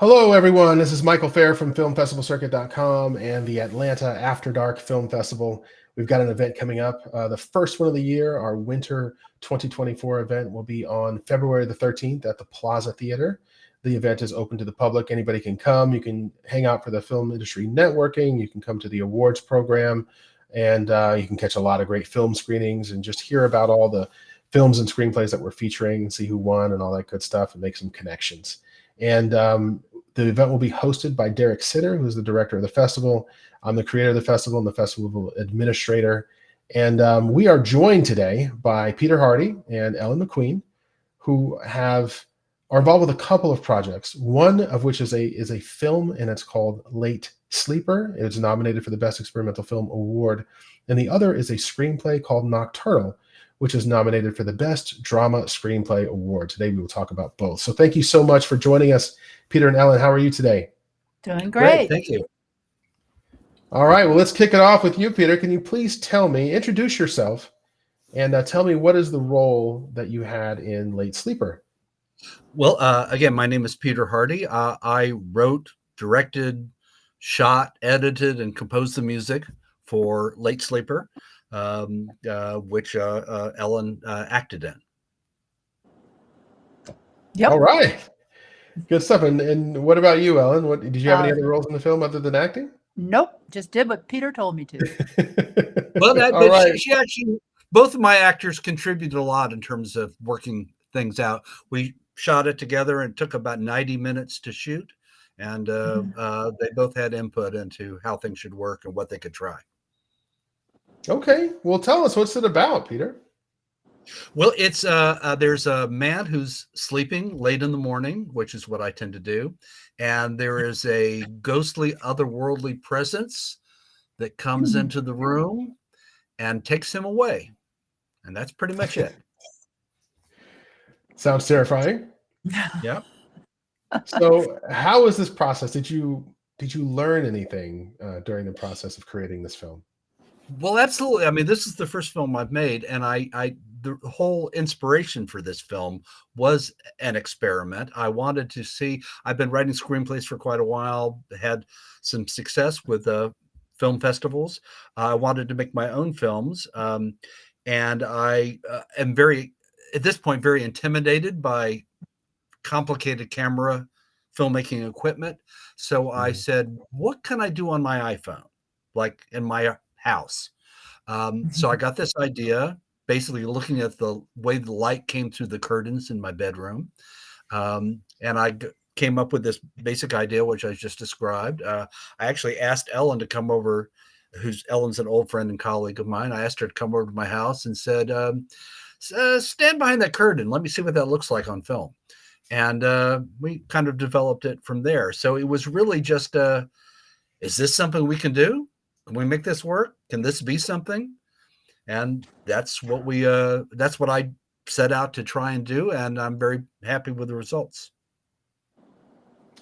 Hello, everyone. This is Michael Fair from FilmFestivalCircuit.com and the Atlanta After Dark Film Festival. We've got an event coming up. The first one of the year, our Winter 2024 event, will be on February the 13th at the Plaza Theater. The event is open to the public. Anybody can come. You can hang out for the film industry networking. You can come to the awards program, and you can catch a lot of great film screenings and just hear about all the films and screenplays that we're featuring, see who won and all that good stuff, and make some connections. And the event will be hosted by Derek Sitter, who's the director of the festival. I'm the creator of the festival and the festival administrator. And we are joined today by Peter Hardy and Ellen McQueen, who are involved with a couple of projects, one of which is a film, and it's called Late Sleeper. It's nominated for the Best Experimental Film Award. And the other is a screenplay called Nocturnal, which is nominated for the Best Drama Screenplay Award. Today, we will talk about both. So thank you so much for joining us, Peter and Ellen. How are you today? Doing great. Thank you. All right, well, let's kick it off with you, Peter. Can you please introduce yourself, and tell me what is the role that you had in Late Sleeper? Well, again, my name is Peter Hardy. I wrote, directed, shot, edited, and composed the music for Late Sleeper, which Ellen acted in. Yep. All right. Good stuff. And what about you, Ellen? Did you have any other roles in the film other than acting? Nope. Just did what Peter told me to. Well, right. she actually, both of my actors contributed a lot in terms of working things out. We shot it together and took about 90 minutes to shoot. And they both had input into how things should work and what they could try. Okay. Well, tell us, what's it about, Peter? Well, it's there's a man who's sleeping late in the morning, which is what I tend to do. And there is a ghostly, otherworldly presence that comes into the room and takes him away. And that's pretty much it. Sounds terrifying. Yeah. So how was this process? Did you learn anything during the process of creating this film? Well, absolutely. I mean, this is the first film I've made, and the whole inspiration for this film was an experiment. I wanted to see. I've been writing screenplays for quite a while, had some success with film festivals. I wanted to make my own films, and I am at this point, very intimidated by complicated camera filmmaking equipment. So I said, what can I do on my iPhone, like in my house? So I got this idea, basically looking at the way the light came through the curtains in my bedroom. And I came up with this basic idea, which I just described. I actually asked Ellen to come over, Ellen's an old friend and colleague of mine. I asked her to come over to my house and said, stand behind that curtain. Let me see what that looks like on film. And we kind of developed it from there. So it was really just, is this something we can do? Can we make this work? Can this be something? And that's what I set out to try and do. And I'm very happy with the results.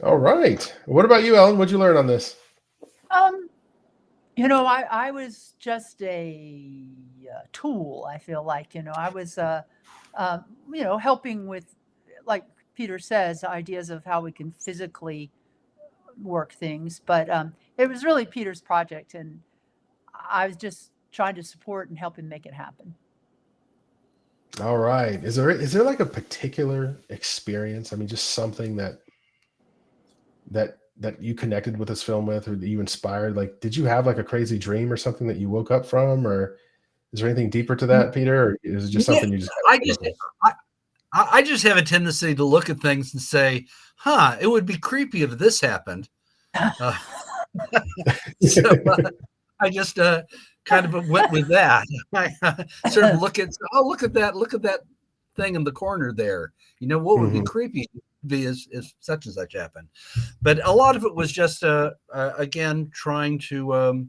All right. What about you, Ellen? What'd you learn on this? I was just a tool. I feel like, I was, helping with, like Peter says, ideas of how we can physically work things. But it was really Peter's project, and I was just trying to support and help him make it happen. All right. Is there like a particular experience? I mean, just something that you connected with this film with, or that you inspired? Like, did you have like a crazy dream or something that you woke up from, or is there anything deeper to that, Peter? Or is it just something you just? I just have a tendency to look at things and say, it would be creepy if this happened. I just kind of went with that. I sort of look at that thing in the corner there. What would be creepy if such and such happened. But a lot of it was just, again, trying to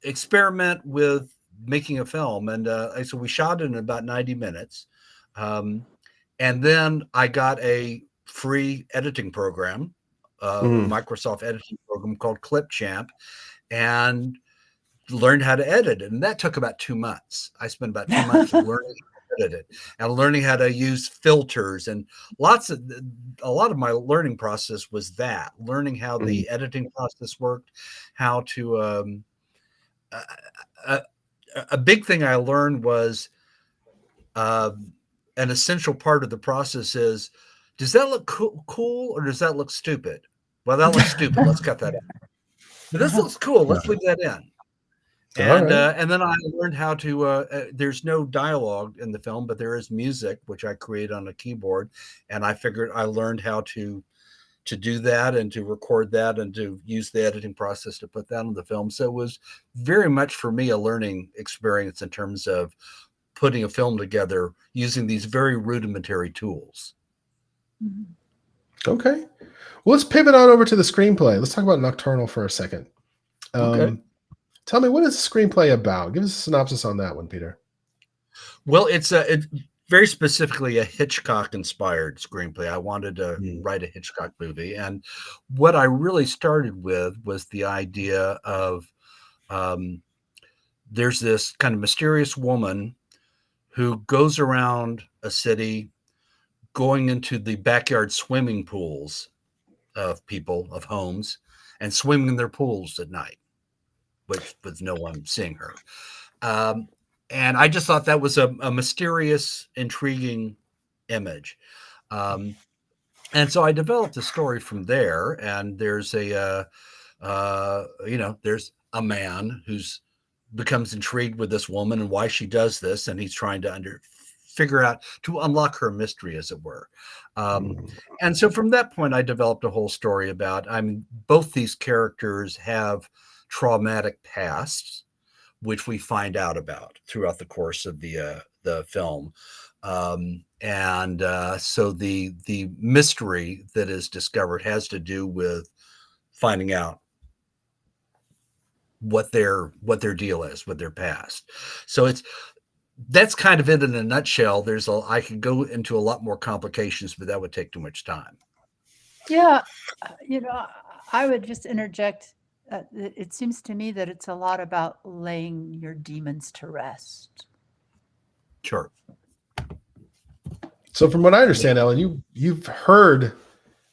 experiment with making a film. And so we shot it in about 90 minutes. And then I got a free editing program, Microsoft editing program called Clipchamp, and learned how to edit it. And that took about 2 months. I spent about 2 months learning edit it, and learning how to use filters, and a lot of my learning process was that learning how the editing process worked, how to a big thing I learned was an essential part of the process is, does that look cool or does that look stupid? Well, that looks stupid. Let's cut that out. But this looks cool. Let's leave that in. And then I learned how to. There's no dialogue in the film, but there is music, which I create on a keyboard. And I learned how to do that and to record that and to use the editing process to put that on the film. So it was very much for me a learning experience in terms of putting a film together using these very rudimentary tools. Okay. Well, let's pivot on over to the screenplay. Let's talk about Nocturnal for a second. Okay. Tell me, what is the screenplay about? Give us a synopsis on that one, Peter. Well, it's very specifically a Hitchcock-inspired screenplay. I wanted to write a Hitchcock movie. And what I really started with was the idea of there's this kind of mysterious woman who goes around a city going into the backyard swimming pools of people, of homes, and swimming in their pools at night, with no one seeing her. And I just thought that was a mysterious, intriguing image. And so I developed a story from there. And there's there's a man who's becomes intrigued with this woman and why she does this. And he's trying to figure out, to unlock her mystery, as it were. And so from that point, I developed a whole story about, both these characters have traumatic pasts, which we find out about throughout the course of the film. So the mystery that is discovered has to do with finding out what their deal is with their past. So that's kind of it in a nutshell. I could go into a lot more complications, but that would take too much time. Yeah. I would just interject. It seems to me that it's a lot about laying your demons to rest. Sure. So from what I understand, Ellen, you've heard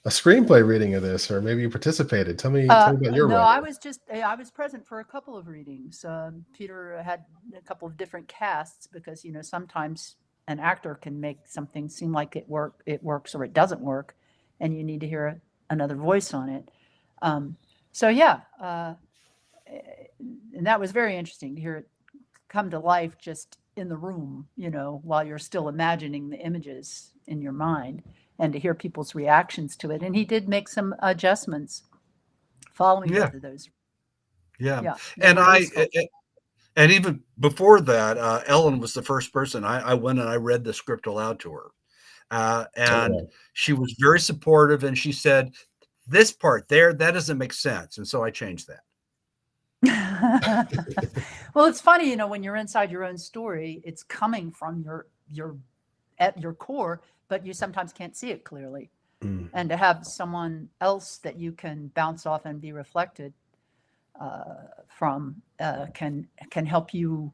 a screenplay reading of this, or maybe you participated. Tell me about your No, writing. I was present for a couple of readings. Peter had a couple of different casts because, sometimes an actor can make something seem like it works or it doesn't work, and you need to hear another voice on it. And that was very interesting to hear it come to life just in the room, while you're still imagining the images in your mind, and to hear people's reactions to it. And he did make some adjustments following both of those. Yeah. And even before that, Ellen was the first person. I went and I read the script aloud to her. She was very supportive, and she said, this part there, that doesn't make sense. And so I changed that. Well, it's funny, when you're inside your own story, it's coming from at your core, but you sometimes can't see it clearly. And to have someone else that you can bounce off and be reflected from can help you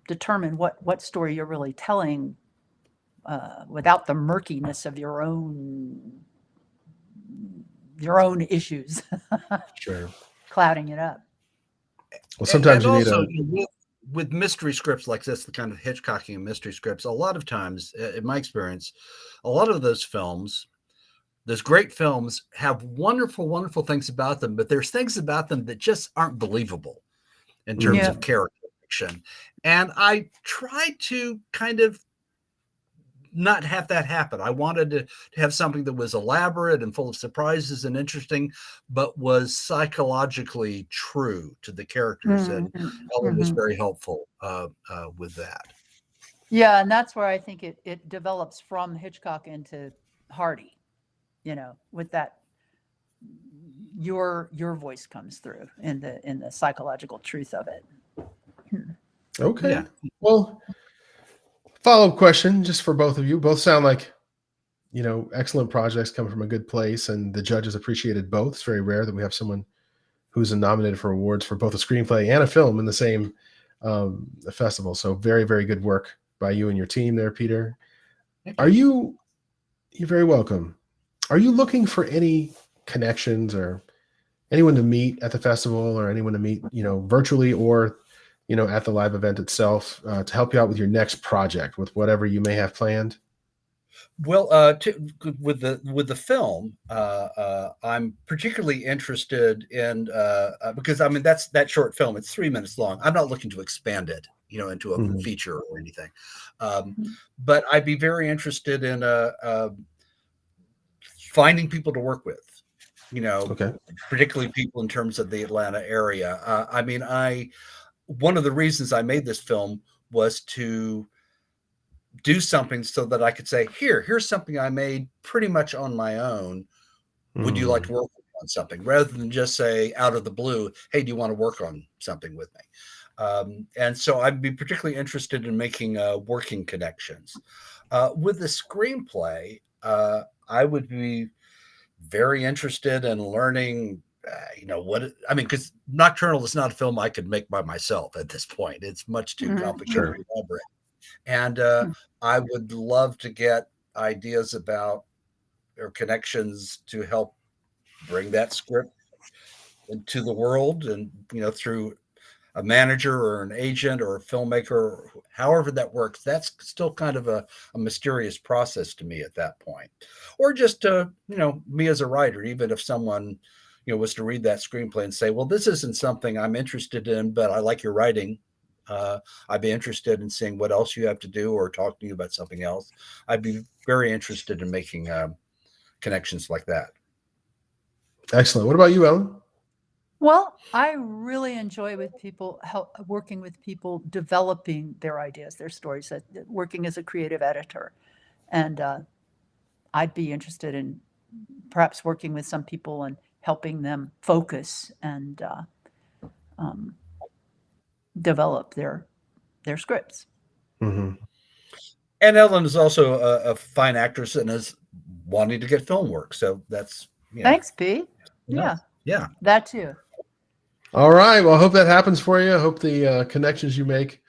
determine what story you're really telling without the murkiness of your own issues. Sure. Clouding it up. Well, sometimes with mystery scripts like this, the kind of Hitchcockian mystery scripts, a lot of times, in my experience, a lot of those great films have wonderful, wonderful things about them, but there's things about them that just aren't believable in terms of character fiction. And I tried to kind of not have that happen. I wanted to have something that was elaborate and full of surprises and interesting, but was psychologically true to the characters. And Ellen was very helpful with that. Yeah, and that's where I think it develops from Hitchcock into Hardy. With that, your voice comes through in the psychological truth of it. Okay. Yeah. Well, follow-up question, just for both of you. Both sound like, excellent projects come from a good place, and the judges appreciated both. It's very rare that we have someone who's nominated for awards for both a screenplay and a film in the same festival. So very, very good work by you and your team there, Peter. Thank Are you? You're very welcome. Are you looking for any connections or anyone to meet at the festival, or anyone to meet, virtually, or at the live event itself, to help you out with your next project, with whatever you may have planned? Well, with the film, I'm particularly interested in because I mean that's that short film. It's 3 minutes long. I'm not looking to expand it, into a Mhm. feature or anything. But I'd be very interested in finding people to work with. Okay. Particularly people in terms of the Atlanta area. I mean, one of the reasons I made this film was to do something so that I could say, here's something I made pretty much on my own. Would you like Mhm. to work on something, rather than just say out of the blue, hey, do you want to work on something with me? And so I'd be particularly interested in making working connections. With the screenplay, I would be very interested in learning, because Nocturnal is not a film I could make by myself at this point. It's much too complicated Sure. and elaborate. And I would love to get ideas about or connections to help bring that script into the world, and through a manager or an agent or a filmmaker, however that works. That's still kind of a mysterious process to me at that point. Or just me as a writer, even if someone was to read that screenplay and say, well, this isn't something I'm interested in, but I like your writing. I'd be interested in seeing what else you have to do, or talk to you about something else. I'd be very interested in making connections like that. Excellent. What about you, Ellen? Well, I really enjoy working with people, developing their ideas, their stories, working as a creative editor. And I'd be interested in perhaps working with some people and helping them focus and um, develop their scripts. Mm-hmm. And Ellen is also a fine actress and is wanting to get film work. So that's, Thanks, Pete. nice. Yeah. That too. All right. Well, I hope that happens for you. I hope the connections you make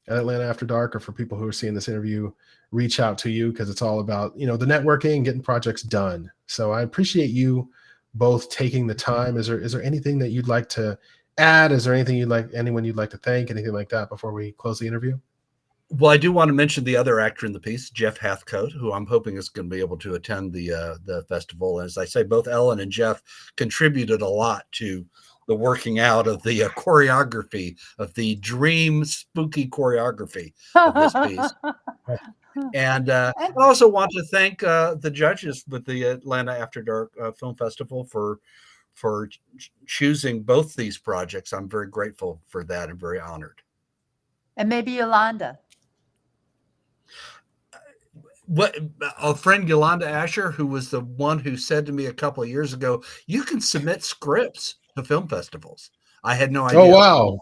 at Atlanta After Dark, or for people who are seeing this interview, reach out to you, because it's all about, the networking, getting projects done. So I appreciate you both taking the time. Is there anything that you'd like to add? Is there anyone you'd like to thank, anything like that, before we close the interview? Well, I do want to mention the other actor in the piece, Jeff Hathcote, who I'm hoping is going to be able to attend the festival. As I say, both Ellen and Jeff contributed a lot to the working out of the choreography, of the dream spooky choreography of this piece. And I also want to thank the judges with the Atlanta After Dark Film Festival for choosing both these projects. I'm very grateful for that and very honored. And maybe Yolanda. What a friend, Yolanda Asher, who was the one who said to me a couple of years ago, you can submit scripts to film festivals. I had no idea. Oh, wow.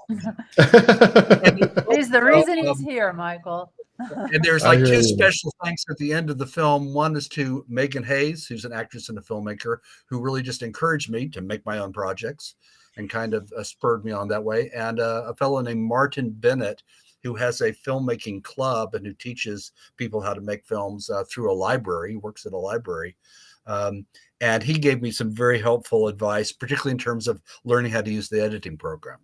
He's the reason he's here, Michael. And there's like two special thanks at the end of the film. One is to Megan Hayes, who's an actress and a filmmaker, who really just encouraged me to make my own projects and kind of spurred me on that way. And a fellow named Martin Bennett, who has a filmmaking club and who teaches people how to make films through a library. He works at a library. And he gave me some very helpful advice, particularly in terms of learning how to use the editing program.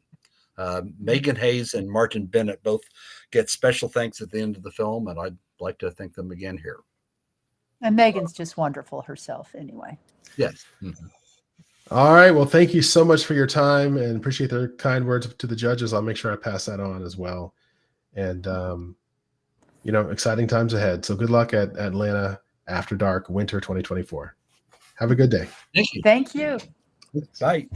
Megan Hayes and Martin Bennett both get special thanks at the end of the film, and I'd like to thank them again here. And Megan's just wonderful herself anyway. Yes. Mm-hmm. All right. Well, thank you so much for your time, and appreciate their kind words to the judges. I'll make sure I pass that on as well. And, exciting times ahead. So good luck at Atlanta After Dark Winter 2024. Have a good day. Thank you. Thank you. Bye.